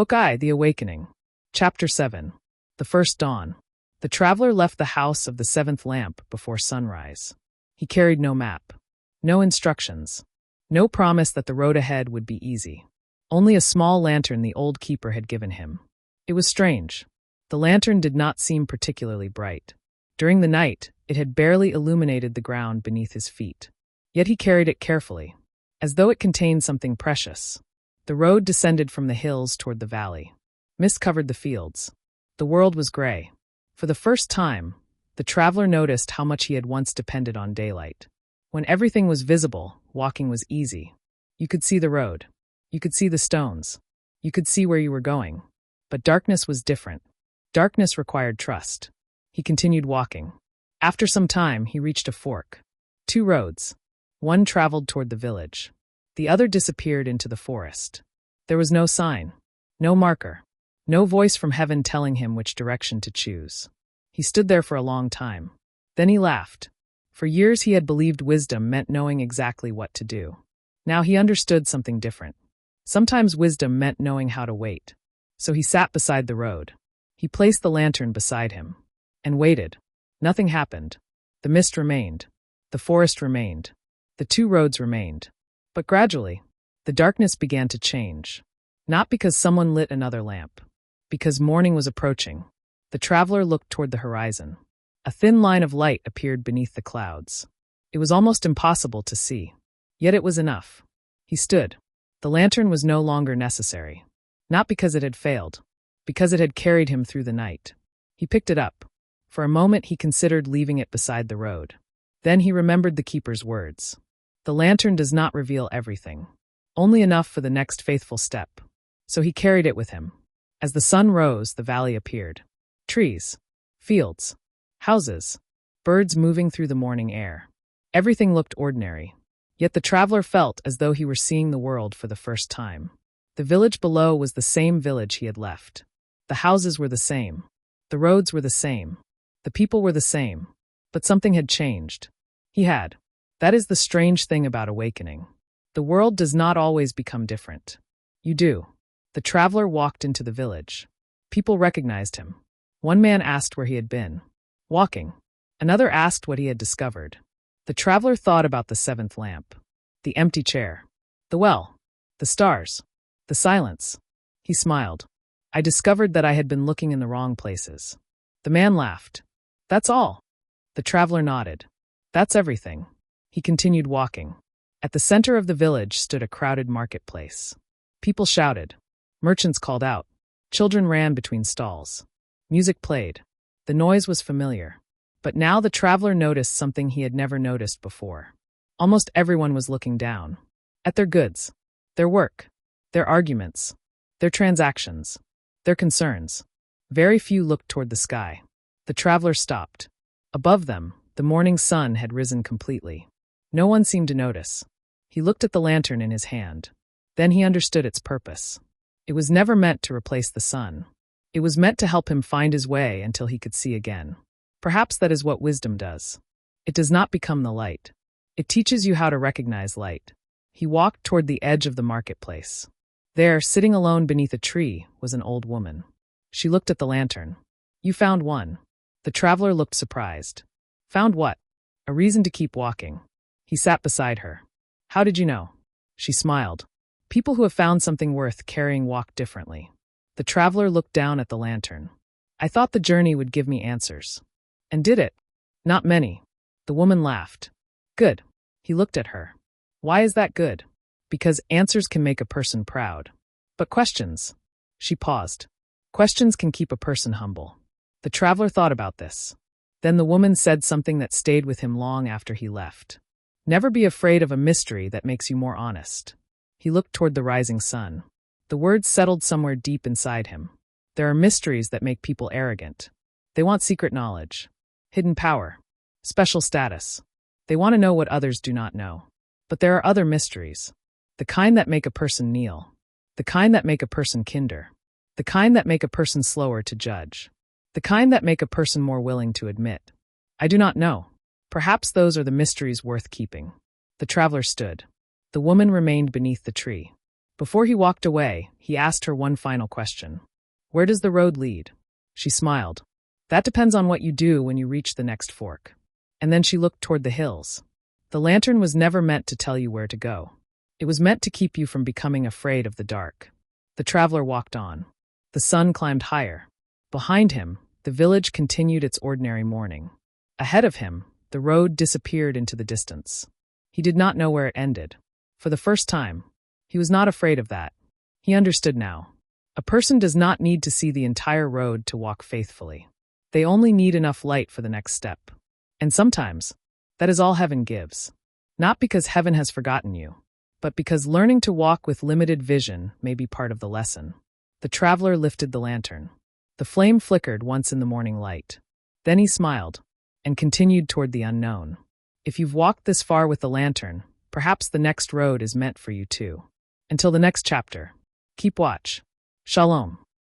Book I, The Awakening. Chapter 7. The First Dawn. The traveler left the house of the seventh lamp before sunrise. He carried no map, no instructions, no promise that the road ahead would be easy. Only a small lantern the old keeper had given him. It was strange. The lantern did not seem particularly bright. During the night, it had barely illuminated the ground beneath his feet. Yet he carried it carefully, as though it contained something precious. The road descended from the hills toward the valley. Mist covered the fields. The world was gray. For the first time, the traveler noticed how much he had once depended on daylight. When everything was visible, walking was easy. You could see the road. You could see the stones. You could see where you were going. But darkness was different. Darkness required trust. He continued walking. After some time, he reached a fork. Two roads. One traveled toward the village. The other disappeared into the forest. There was no sign, no marker, no voice from heaven telling him which direction to choose. He stood there for a long time. Then he laughed. For years he had believed wisdom meant knowing exactly what to do. Now he understood something different. Sometimes wisdom meant knowing how to wait. So he sat beside the road. He placed the lantern beside him and waited. Nothing happened. The mist remained. The forest remained. The two roads remained. But gradually, the darkness began to change. Not because someone lit another lamp. Because morning was approaching. The traveler looked toward the horizon. A thin line of light appeared beneath the clouds. It was almost impossible to see. Yet it was enough. He stood. The lantern was no longer necessary. Not because it had failed. Because it had carried him through the night. He picked it up. For a moment he considered leaving it beside the road. Then he remembered the keeper's words. The lantern does not reveal everything. Only enough for the next faithful step. So he carried it with him. As the sun rose, the valley appeared. Trees, fields, houses, birds moving through the morning air. Everything looked ordinary. Yet the traveler felt as though he were seeing the world for the first time. The village below was the same village he had left. The houses were the same. The roads were the same. The people were the same. But something had changed. He had. That is the strange thing about awakening. The world does not always become different. You do. The traveler walked into the village. People recognized him. One man asked where he had been. Walking. Another asked what he had discovered. The traveler thought about the seventh lamp. The empty chair. The well. The stars. The silence. He smiled. I discovered that I had been looking in the wrong places. The man laughed. That's all. The traveler nodded. That's everything. He continued walking. At the center of the village stood a crowded marketplace. People shouted. Merchants called out. Children ran between stalls. Music played. The noise was familiar. But now the traveler noticed something he had never noticed before. Almost everyone was looking down. At their goods. Their work. Their arguments. Their transactions. Their concerns. Very few looked toward the sky. The traveler stopped. Above them, the morning sun had risen completely. No one seemed to notice. He looked at the lantern in his hand. Then he understood its purpose. It was never meant to replace the sun. It was meant to help him find his way until he could see again. Perhaps that is what wisdom does. It does not become the light. It teaches you how to recognize light. He walked toward the edge of the marketplace. There, sitting alone beneath a tree, was an old woman. She looked at the lantern. You found one. The traveler looked surprised. Found what? A reason to keep walking. He sat beside her. How did you know? She smiled. People who have found something worth carrying walk differently. The traveler looked down at the lantern. I thought the journey would give me answers. And did it? Not many. The woman laughed. Good. He looked at her. Why is that good? Because answers can make a person proud. But questions? She paused. Questions can keep a person humble. The traveler thought about this. Then the woman said something that stayed with him long after he left. Never be afraid of a mystery that makes you more honest. He looked toward the rising sun. The words settled somewhere deep inside him. There are mysteries that make people arrogant. They want secret knowledge, hidden power, special status. They want to know what others do not know. But there are other mysteries. The kind that make a person kneel. The kind that make a person kinder. The kind that make a person slower to judge. The kind that make a person more willing to admit. I do not know. Perhaps those are the mysteries worth keeping. The traveler stood. The woman remained beneath the tree. Before he walked away, he asked her one final question. Where does the road lead? She smiled. That depends on what you do when you reach the next fork. And then she looked toward the hills. The lantern was never meant to tell you where to go. It was meant to keep you from becoming afraid of the dark. The traveler walked on. The sun climbed higher. Behind him, the village continued its ordinary morning. Ahead of him, the road disappeared into the distance. He did not know where it ended. For the first time, he was not afraid of that. He understood now. A person does not need to see the entire road to walk faithfully. They only need enough light for the next step. And sometimes, that is all heaven gives. Not because heaven has forgotten you, but because learning to walk with limited vision may be part of the lesson. The traveler lifted the lantern. The flame flickered once in the morning light. Then he smiled and continued toward the unknown. If you've walked this far with the lantern, perhaps the next road is meant for you too. Until the next chapter, keep watch. Shalom.